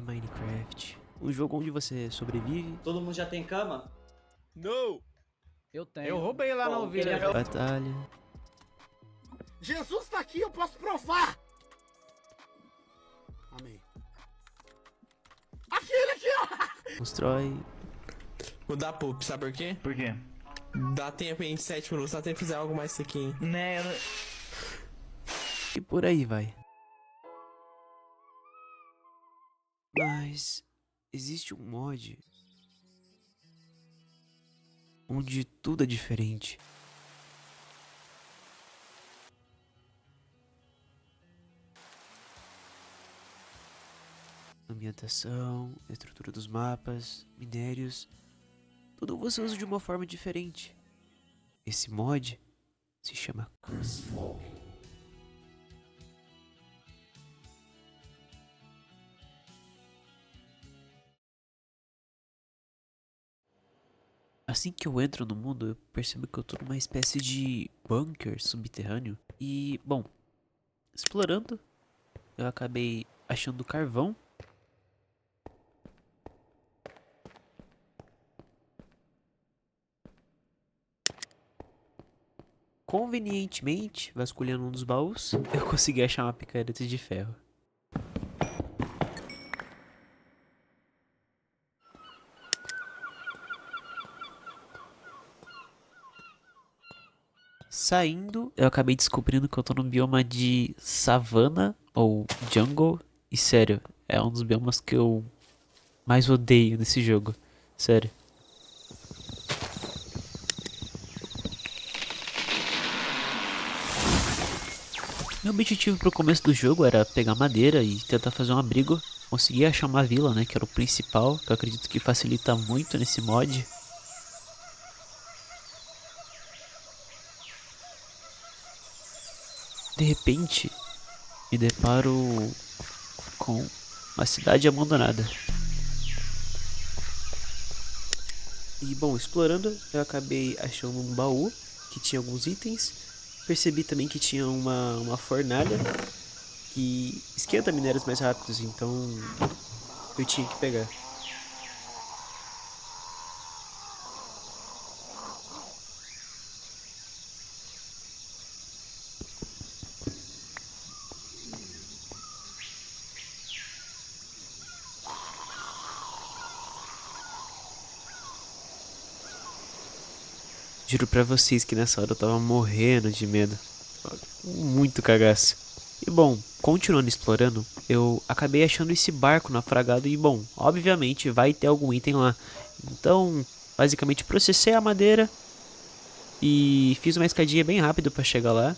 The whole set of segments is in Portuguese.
Minecraft. Um jogo onde você sobrevive. Todo mundo já tem cama? Não! Eu tenho. Eu roubei lá Bom, no vídeo. queria- Batalha. Jesus tá aqui, eu posso provar! Amém. Aquele aqui, ó! Constrói. Vou dar poop, sabe por quê? Por quê? Dá tempo em 7 minutos, dá tempo de fazer algo mais isso aqui. Né, eu não... E por aí vai. Mas existe um mod onde tudo é diferente. Ambientação, estrutura dos mapas, minérios, tudo você usa de uma forma diferente. Esse mod se chama CurseFall. Assim que eu entro no mundo, eu percebo que eu tô numa espécie de bunker subterrâneo. E, bom, explorando, eu acabei achando carvão. Convenientemente, vasculhando um dos baús, eu consegui achar uma picareta de ferro. Saindo, eu acabei descobrindo que eu tô num bioma de savana ou jungle. E sério, é um dos biomas que eu mais odeio nesse jogo. Sério. Meu objetivo pro começo do jogo era pegar madeira e tentar fazer um abrigo. Consegui achar uma vila, né, que era o principal, que eu acredito que facilita muito nesse mod. De repente, me deparo com uma cidade abandonada. E bom, explorando, eu acabei achando um baú que tinha alguns itens. Percebi também que tinha uma fornalha que esquenta minérios mais rápidos, então eu tinha que pegar. Juro pra vocês que nessa hora eu tava morrendo de medo. Muito cagaço. E bom, continuando explorando, eu acabei achando esse barco naufragado e bom, obviamente vai ter algum item lá. Então, basicamente processei a madeira e fiz uma escadinha bem rápido pra chegar lá.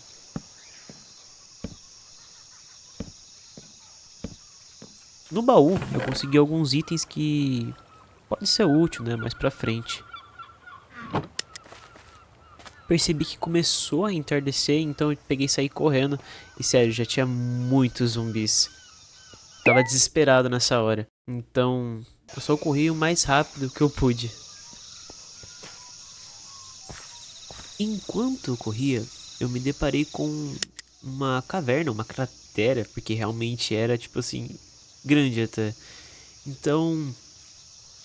No baú eu consegui alguns itens que pode ser útil, né, mais pra frente. Percebi que começou a entardecer, então eu peguei e saí correndo. E sério, já tinha muitos zumbis. Tava desesperado nessa hora. Então, eu só corri o mais rápido que eu pude. Enquanto eu corria, eu me deparei com uma caverna, uma cratera, porque realmente era, tipo assim, grande até. Então,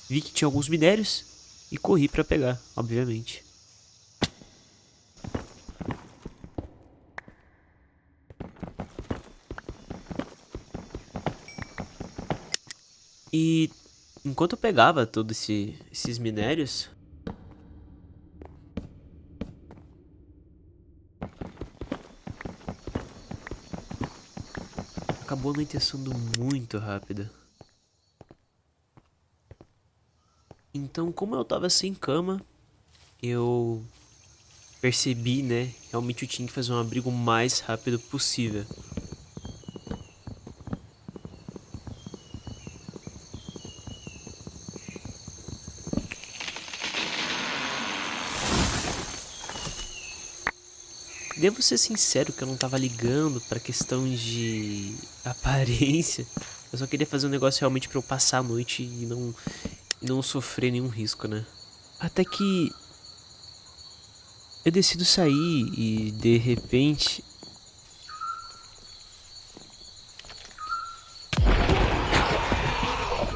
vi que tinha alguns minérios e corri pra pegar, obviamente. E enquanto eu pegava todos esses minérios, acabou anoitecendo muito rápido. Então, como eu tava sem cama, eu percebi, né, realmente eu tinha que fazer um abrigo o mais rápido possível. Devo ser sincero que eu não tava ligando pra questão de aparência. Eu só queria fazer um negócio realmente pra eu passar a noite e não sofrer nenhum risco, né? Até que eu decido sair e de repente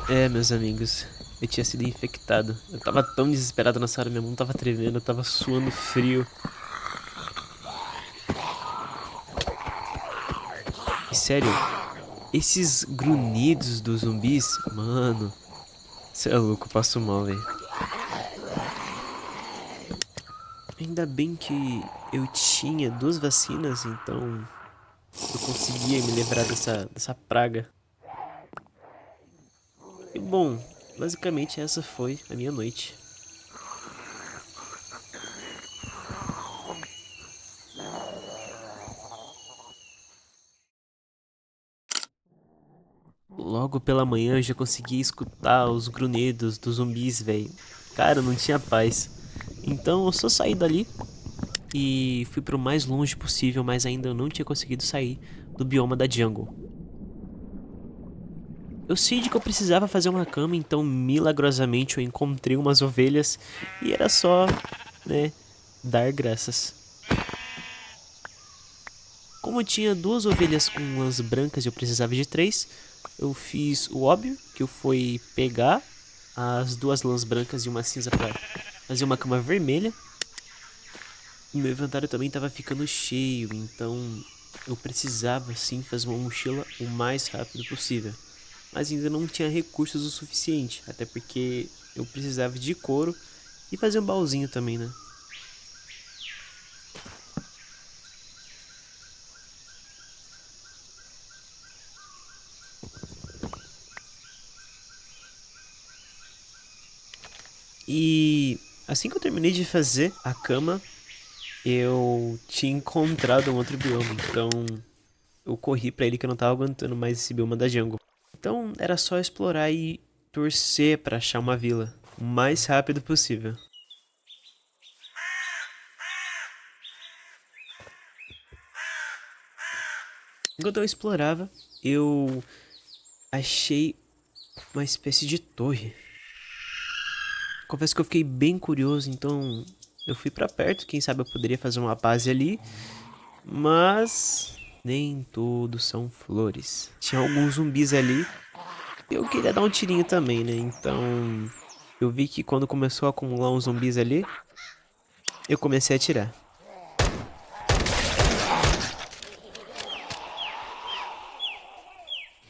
É, meus amigos, eu tinha sido infectado. Eu tava tão desesperado nessa hora, minha mão tava tremendo, eu tava suando frio. E sério, esses grunhidos dos zumbis, mano, cê é louco, eu passo mal, velho. Ainda bem que eu tinha 2 vacinas, então eu conseguia me livrar dessa praga. E bom, basicamente essa foi a minha noite. Logo pela manhã eu já conseguia escutar os grunhidos dos zumbis, velho. Cara, não tinha paz. Então eu só saí dali e fui pro mais longe possível, mas ainda eu não tinha conseguido sair do bioma da jungle. Eu sei de que eu precisava fazer uma cama, então milagrosamente eu encontrei umas ovelhas e era só, né, dar graças. Como eu tinha 2 ovelhas com lãs brancas e eu precisava de 3, eu fiz o óbvio, que eu fui pegar as 2 lãs brancas e uma cinza pra fazer uma cama vermelha. O meu inventário também estava ficando cheio, então eu precisava sim fazer uma mochila o mais rápido possível. Mas ainda não tinha recursos o suficiente, até porque eu precisava de couro e fazer um baúzinho também, né? E assim que eu terminei de fazer a cama, eu tinha encontrado um outro bioma, então eu corri pra ele que eu não tava aguentando mais esse bioma da jungle. Então era só explorar e torcer pra achar uma vila o mais rápido possível. Enquanto eu explorava, eu achei uma espécie de torre. Confesso que eu fiquei bem curioso, então eu fui pra perto, quem sabe eu poderia fazer uma base ali, mas nem tudo são flores. Tinha alguns zumbis ali, e eu queria dar um tirinho também, né? Então eu vi que quando começou a acumular uns zumbis ali, eu comecei a atirar.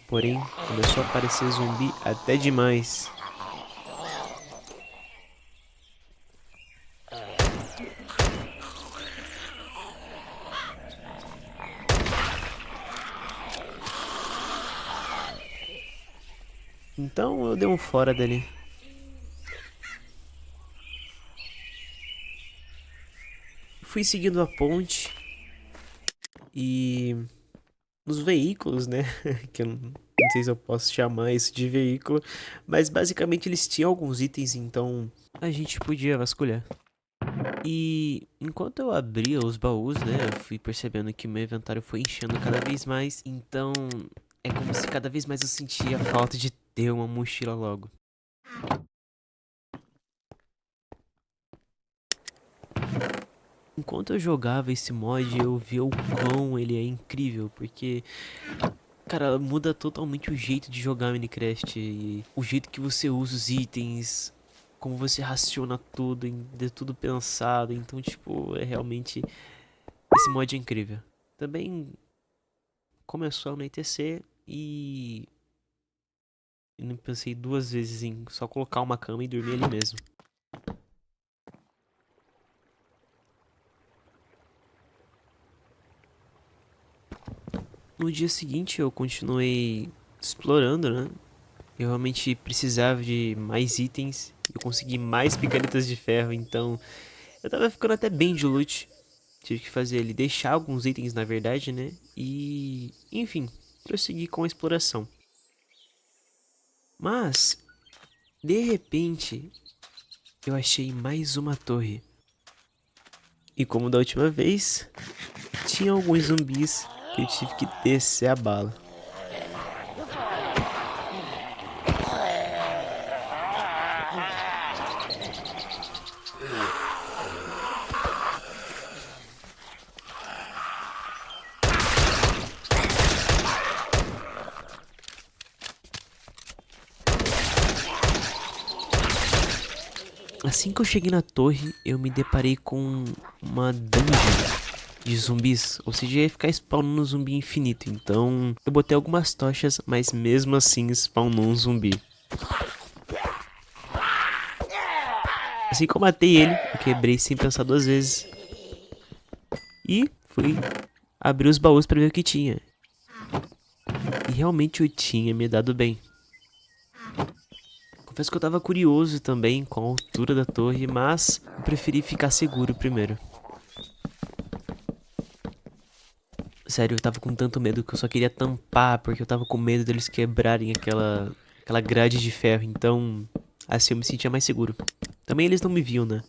Porém, começou a aparecer zumbi até demais. Então eu dei um fora dali. Fui seguindo a ponte e nos veículos, né? Que eu não sei se eu posso chamar isso de veículo, mas basicamente eles tinham alguns itens, então a gente podia vasculhar. E enquanto eu abria os baús, né, eu fui percebendo que meu inventário foi enchendo cada vez mais, então é como se cada vez mais eu sentia a falta de ter uma mochila logo. Enquanto eu jogava esse mod, eu vi o quão ele é incrível, porque, cara, muda totalmente o jeito de jogar Minecraft, e o jeito que você usa os itens, como você raciona tudo, é tudo pensado, então, tipo, é realmente, esse mod é incrível. Também começou a anoitecer e eu não pensei 2 vezes em só colocar uma cama e dormir ali mesmo. No dia seguinte eu continuei explorando, né? Eu realmente precisava de mais itens. Eu consegui mais picaretas de ferro, então eu tava ficando até bem de loot. Tive que fazer ele deixar alguns itens, na verdade, né? E, enfim, prosseguir com a exploração. Mas, de repente, eu achei mais uma torre. E como da última vez, tinha alguns zumbis que eu tive que descer a bala. Assim que eu cheguei na torre, eu me deparei com uma dungeon de zumbis, ou seja, ia ficar spawnando um zumbi infinito. Então eu botei algumas tochas, mas mesmo assim spawnou um zumbi. Assim que eu matei ele, eu quebrei sem pensar duas vezes. E fui abrir os baús pra ver o que tinha. E realmente eu tinha me dado bem. Confesso que eu tava curioso também com a altura da torre, mas eu preferi ficar seguro primeiro. Sério, eu tava com tanto medo que eu só queria tampar, porque eu tava com medo deles quebrarem aquela grade de ferro. Então, assim eu me sentia mais seguro. Também eles não me viam, né?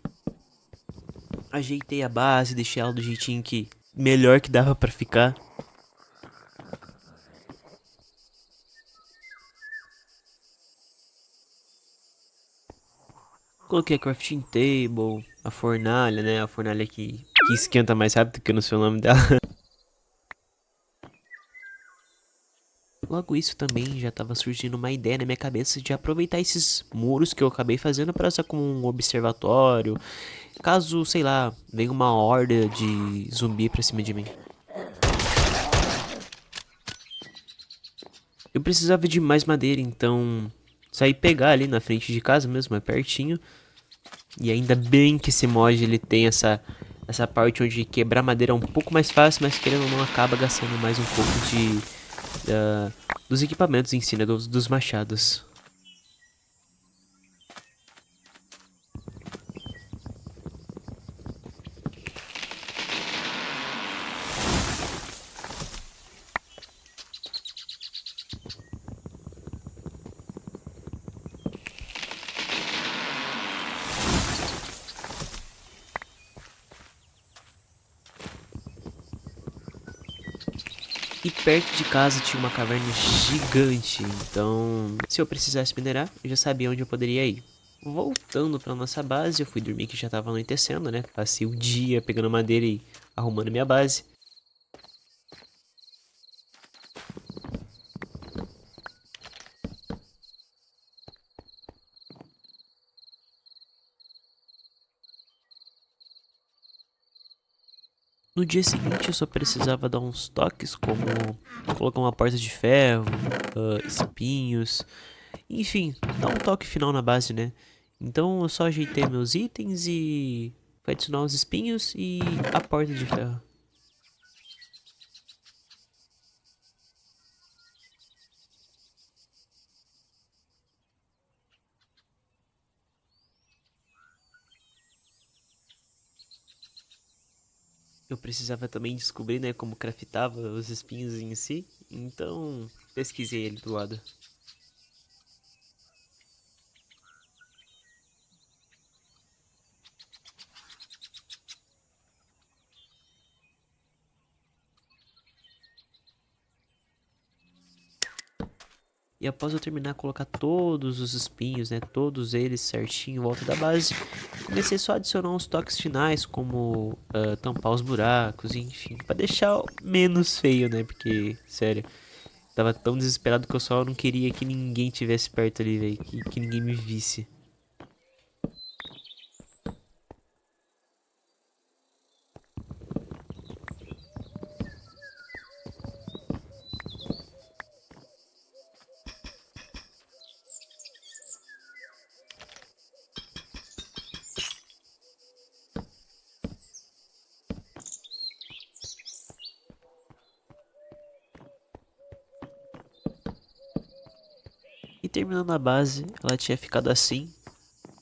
Ajeitei a base, deixei ela do jeitinho que melhor que dava pra ficar. Coloquei a crafting table, a fornalha, né? A fornalha que esquenta mais rápido, que eu não sei o nome dela. Logo isso também já estava surgindo uma ideia na minha cabeça de aproveitar esses muros que eu acabei fazendo para usar como um observatório. Caso, sei lá, venha uma horda de zumbi pra cima de mim. Eu precisava de mais madeira, então saí pegar ali na frente de casa mesmo, é pertinho. E ainda bem que esse mod ele tem essa parte onde quebrar madeira é um pouco mais fácil, mas querendo ou não acaba gastando mais um pouco dos equipamentos em si, né, dos machados. E perto de casa tinha uma caverna gigante, então se eu precisasse minerar, eu já sabia onde eu poderia ir. Voltando pra nossa base, eu fui dormir que já tava anoitecendo, né? Passei o dia pegando madeira e arrumando minha base. No dia seguinte eu só precisava dar uns toques, como colocar uma porta de ferro, espinhos, enfim, dar um toque final na base, né? Então eu só ajeitei meus itens e fui adicionar os espinhos e a porta de ferro. Eu precisava também descobrir, né, como craftava os espinhos em si, então pesquisei ele do lado. E após eu terminar de colocar todos os espinhos, né, todos eles certinho em volta da base, comecei só a adicionar uns toques finais, como tampar os buracos, enfim, pra deixar menos feio, né, porque, sério, tava tão desesperado que eu só não queria que ninguém tivesse perto ali, velho, que ninguém me visse. E terminando a base, ela tinha ficado assim.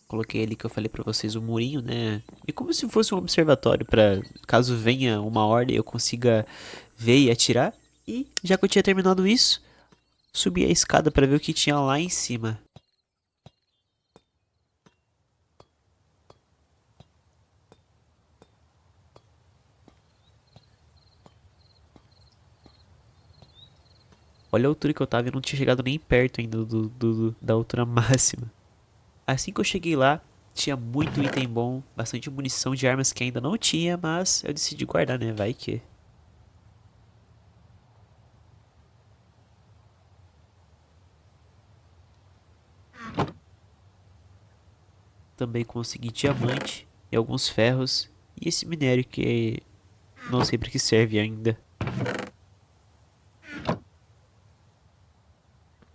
Coloquei ali que eu falei pra vocês o murinho, né? E como se fosse um observatório pra caso venha uma ordem eu consiga ver e atirar. E já que eu tinha terminado isso, subi a escada pra ver o que tinha lá em cima. Olha a altura que eu tava e não tinha chegado nem perto ainda da altura máxima. Assim que eu cheguei lá, tinha muito item bom, bastante munição de armas que ainda não tinha, mas eu decidi guardar, né? Vai que. também consegui diamante e alguns ferros. E esse minério que não sei pra que serve ainda.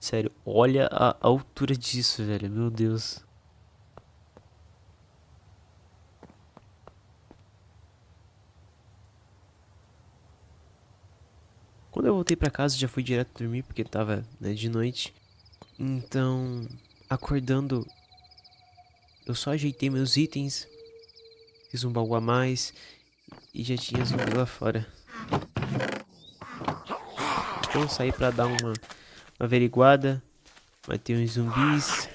Sério, olha a altura disso, velho. Meu Deus. Quando eu voltei pra casa, já fui direto dormir porque tava, né, de noite. Então, acordando, eu só ajeitei meus itens, fiz um baú a mais e já tinha zumbi lá fora. Então, saí pra dar uma averiguada, matei uns zumbis.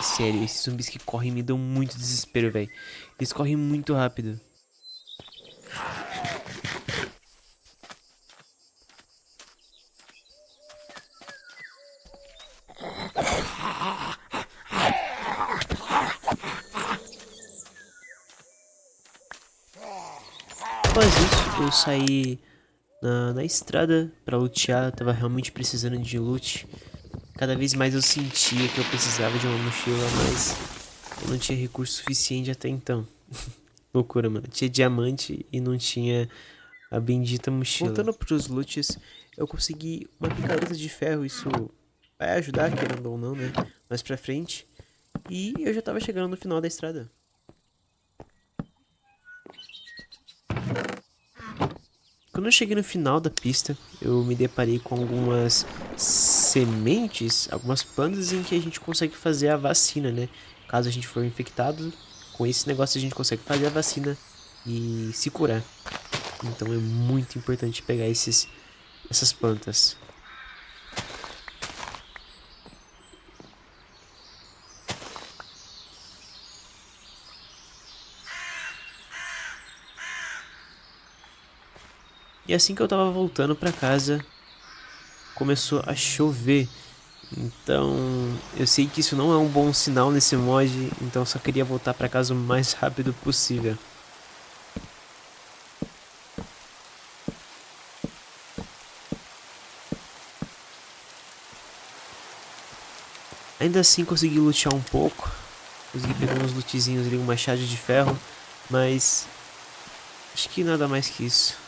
Sério, esses zumbis que correm me dão muito desespero, velho. Eles correm muito rápido. Após isso, eu saí na estrada pra lutear. Tava realmente precisando de loot. Cada vez mais eu sentia que eu precisava de uma mochila, mas eu não tinha recurso suficiente até então. Loucura, mano. Tinha diamante e não tinha a bendita mochila. Voltando pros loots, eu consegui uma picareta de ferro. Isso vai ajudar, querendo ou não, né? Mais pra frente. E eu já tava chegando no final da estrada. Quando eu cheguei no final da pista, eu me deparei com algumas sementes, algumas plantas em que a gente consegue fazer a vacina, né? Caso a gente for infectado, com esse negócio a gente consegue fazer a vacina e se curar. Então é muito importante pegar essas plantas. E assim que eu tava voltando pra casa, começou a chover. Então, eu sei que isso não é um bom sinal nesse mod, então eu só queria voltar pra casa o mais rápido possível. Ainda assim consegui lutear um pouco, consegui pegar uns lootzinhos ali, um machado de ferro, mas acho que nada mais que isso.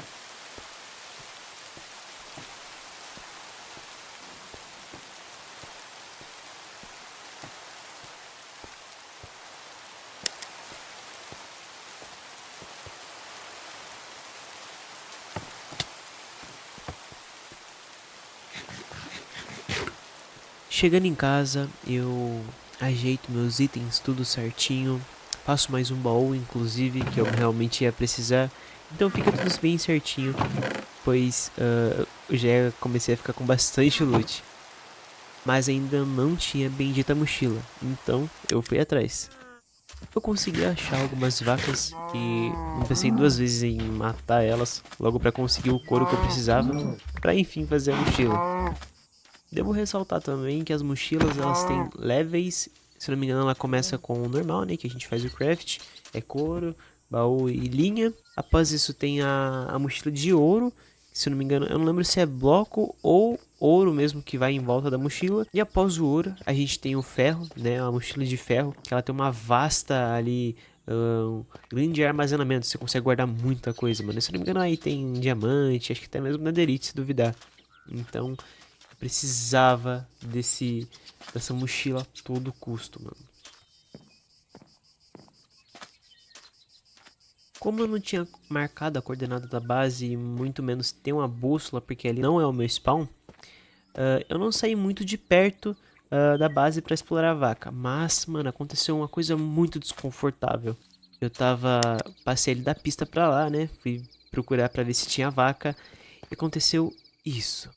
Chegando em casa, eu ajeito meus itens tudo certinho. Faço mais um baú, inclusive, que eu realmente ia precisar. Então fica tudo bem certinho, pois eu já comecei a ficar com bastante loot. Mas ainda não tinha a bendita mochila, então eu fui atrás. Eu consegui achar algumas vacas e não pensei duas vezes em matar elas, logo para conseguir o couro que eu precisava, para enfim fazer a mochila. Devo ressaltar também que as mochilas elas têm levels, se não me engano ela começa com o normal, né, que a gente faz o craft, é couro, baú e linha. Após isso tem a mochila de ouro, se não me engano, eu não lembro se é bloco ou ouro mesmo que vai em volta da mochila. E após o ouro a gente tem o ferro, né, a mochila de ferro, que ela tem uma vasta ali grande armazenamento, você consegue guardar muita coisa, mano. Se não me engano aí tem diamante, acho que até mesmo netherite se duvidar. Então precisava dessa mochila a todo custo, mano. Como eu não tinha marcado a coordenada da base e muito menos ter uma bússola, porque ali não é o meu spawn, eu não saí muito de perto da base para explorar a vaca. Mas, mano, aconteceu uma coisa muito desconfortável. Passei ali da pista pra lá, né? Fui procurar pra ver se tinha vaca. E aconteceu isso.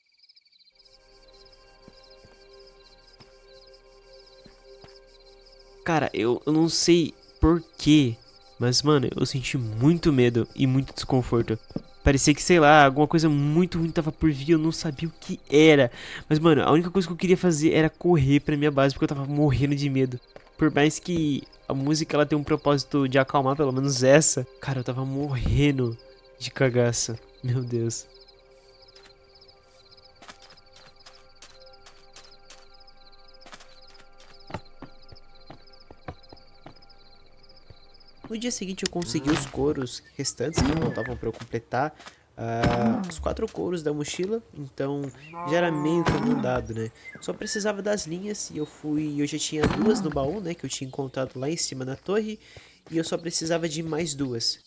Cara, eu não sei porquê, mas, mano, eu senti muito medo e muito desconforto. Parecia que, sei lá, alguma coisa muito ruim tava por vir, eu não sabia o que era. Mas, mano, a única coisa que eu queria fazer era correr pra minha base, porque eu tava morrendo de medo. Por mais que a música ela tem um propósito de acalmar, pelo menos essa, cara, eu tava morrendo de cagaça. Meu Deus. No dia seguinte eu consegui os couros restantes que faltavam para eu completar os 4 couros da mochila, então já era meio caminho andado, né? Só precisava das linhas e eu já tinha 2 no baú, né? Que eu tinha encontrado lá em cima na torre, e eu só precisava de mais 2.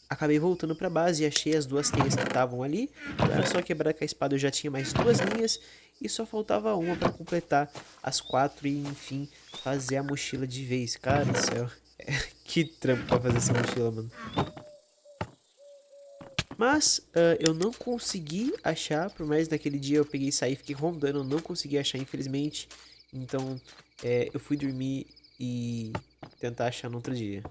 Acabei voltando pra base e achei as 2 teias que estavam ali. Então era só quebrar com a espada, eu já tinha mais 2 linhas e só faltava uma pra completar as 4 e enfim fazer a mochila de vez. Cara do céu, que trampo pra fazer essa mochila, mano. Mas eu não consegui achar, por mais naquele dia eu peguei e saí, fiquei rondando, eu não consegui achar infelizmente. Então eu fui dormir e tentar achar no outro dia.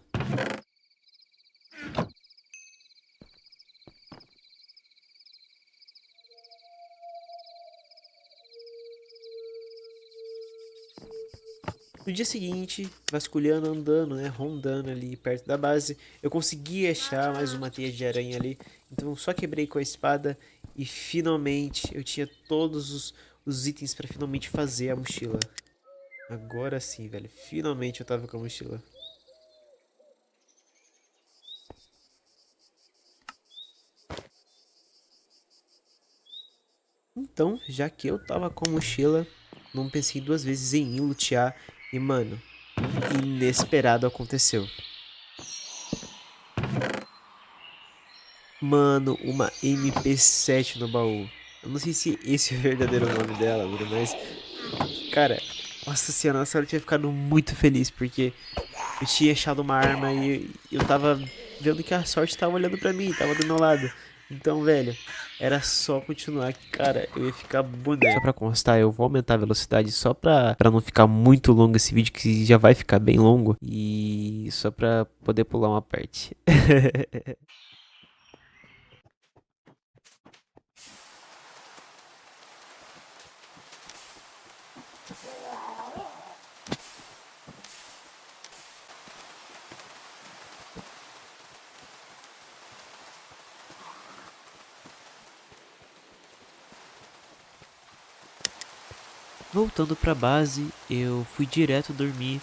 No dia seguinte, vasculhando, andando, né, rondando ali perto da base, eu consegui achar mais uma teia de aranha ali, então só quebrei com a espada e finalmente eu tinha todos os itens para finalmente fazer a mochila. Agora sim, velho, finalmente eu tava com a mochila. Então, já que eu tava com a mochila, não pensei 2 vezes em ir lutear e, mano, inesperado aconteceu. Mano, uma MP7 no baú. Eu não sei se esse é o verdadeiro nome dela, mano, mas... Cara, nossa senhora, nossa, eu tinha ficado muito feliz, porque eu tinha achado uma arma e eu tava vendo que a sorte tava olhando pra mim, tava do meu lado. Então, velho, era só continuar que, cara, eu ia ficar boneco. Só pra constar, eu vou aumentar a velocidade só pra não ficar muito longo esse vídeo, que já vai ficar bem longo. E só pra poder pular uma parte. Voltando pra base, eu fui direto dormir.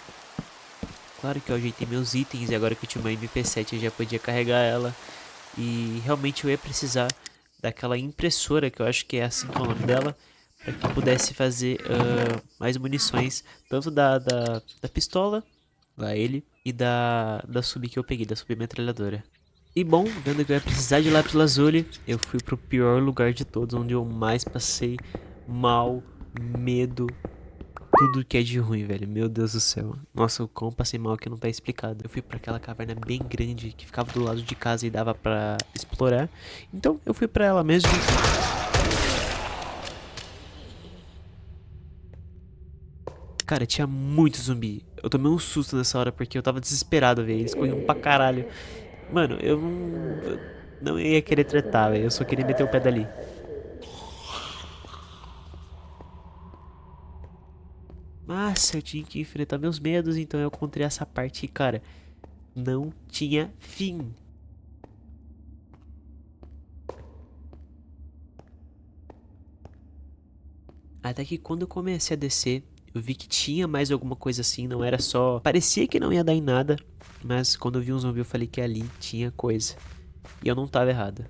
Claro que eu ajeitei meus itens e agora que eu tinha uma MP7 eu já podia carregar ela. E realmente eu ia precisar daquela impressora, que eu acho que é assim que é o nome dela, para que eu pudesse fazer mais munições, tanto da pistola, lá ele, e da sub que eu peguei, da submetralhadora. E bom, vendo que eu ia precisar de lápis lazuli, eu fui pro pior lugar de todos, onde eu mais passei mal, medo, tudo que é de ruim, velho. Meu Deus do céu. Nossa, o quão passei mal que não tá explicado. Eu fui pra aquela caverna bem grande que ficava do lado de casa e dava pra explorar. Então eu fui pra ela mesmo. Cara, tinha muito zumbi. Eu tomei um susto nessa hora porque eu tava desesperado, velho. Eles corriam pra caralho. Mano, eu não ia querer tretar, velho. Eu só queria meter o pé dali. Mas eu tinha que enfrentar meus medos, então eu encontrei essa parte e, cara, não tinha fim. Até que quando eu comecei a descer, eu vi que tinha mais alguma coisa assim, não era só... Parecia que não ia dar em nada, mas quando eu vi um zumbi eu falei que ali tinha coisa. E eu não tava errado.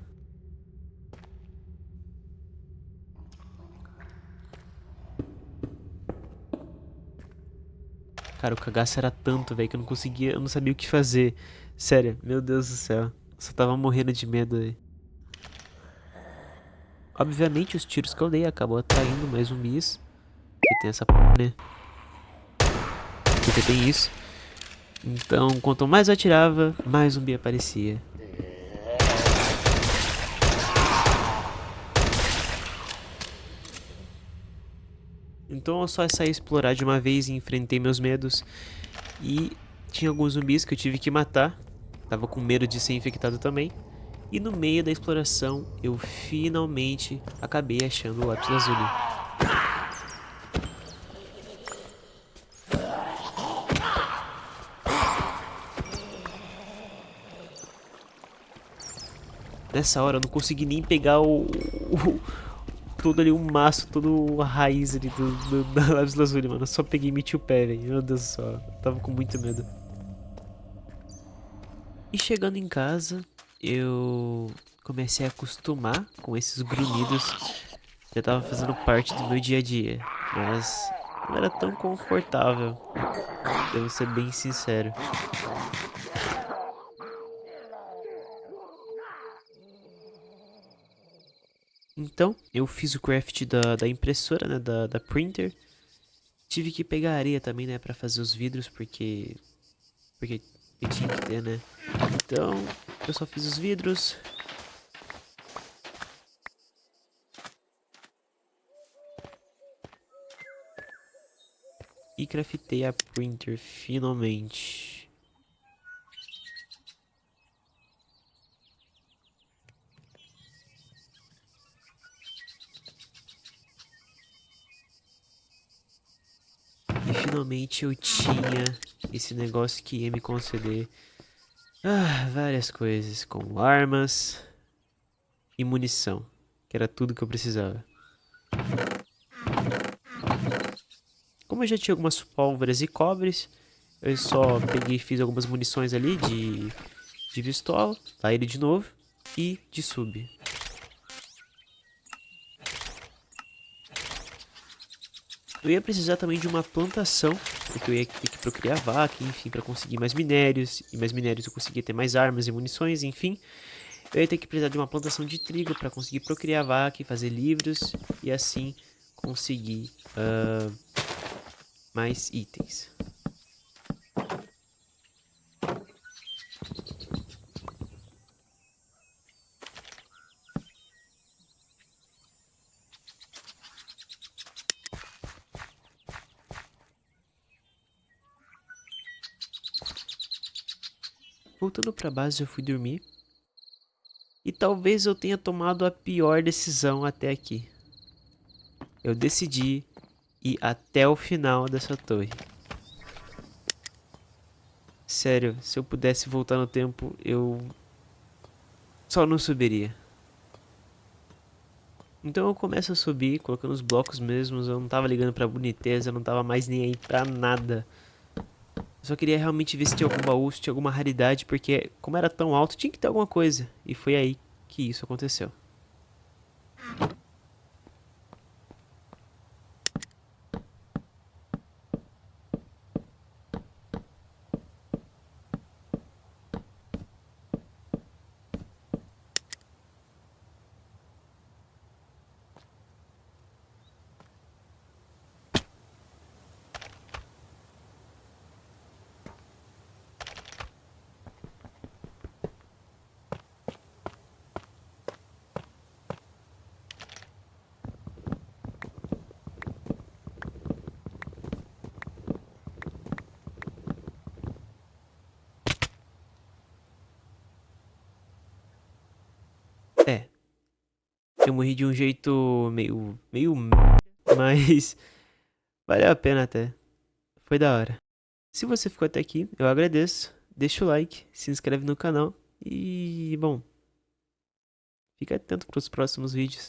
Cara, o cagaço era tanto, velho, que eu não conseguia, eu não sabia o que fazer. Sério, meu Deus do céu. Eu só tava morrendo de medo, velho. Obviamente os tiros que eu dei acabou atraindo mais zumbis. Porque tem essa p, né? Porque tem isso. Então, quanto mais eu atirava, mais zumbi aparecia. Então eu só saí explorar de uma vez e enfrentei meus medos. E tinha alguns zumbis que eu tive que matar. Tava com medo de ser infectado também. E no meio da exploração, eu finalmente acabei achando o lápis lazuli. Nessa hora eu não consegui nem pegar o todo ali, o maço, todo a raiz ali da lápis lazuli, mano. Eu só peguei e meti o pé, velho. Meu Deus do céu. Eu tava com muito medo. E chegando em casa, eu comecei a acostumar com esses grunhidos. Já tava fazendo parte do meu dia a dia. Mas não era tão confortável. Devo ser bem sincero. Então, eu fiz o craft da impressora, né, da printer. Tive que pegar areia também, né, pra fazer os vidros, porque eu tinha que ter, né. Então, eu só fiz os vidros. E craftei a printer, finalmente. E finalmente eu tinha esse negócio que ia me conceder várias coisas, como armas e munição, que era tudo que eu precisava. Como eu já tinha algumas pólvoras e cobres, eu só peguei e fiz algumas munições ali de pistola, tá ele de novo, e de sub. Eu ia precisar também de uma plantação, porque eu ia ter que procriar vaca, enfim, para conseguir mais minérios, e mais minérios eu conseguia ter mais armas e munições, enfim. Eu ia ter que precisar de uma plantação de trigo para conseguir procriar vaca e fazer livros, e assim conseguir mais itens. Voltando pra base, eu fui dormir. E talvez eu tenha tomado a pior decisão até aqui. Eu decidi ir até o final dessa torre. Sério, se eu pudesse voltar no tempo, eu só não subiria. Então eu começo a subir, colocando os blocos mesmos. Eu não tava ligando pra boniteza, eu não tava mais nem aí pra nada. Eu só queria realmente ver se tinha algum baú, se tinha alguma raridade, porque como era tão alto, tinha que ter alguma coisa. E foi aí que isso aconteceu. É, eu morri de um jeito meio, mas valeu a pena até. Foi da hora. Se você ficou até aqui, eu agradeço. Deixa o like, se inscreve no canal e, bom, fica atento para os próximos vídeos.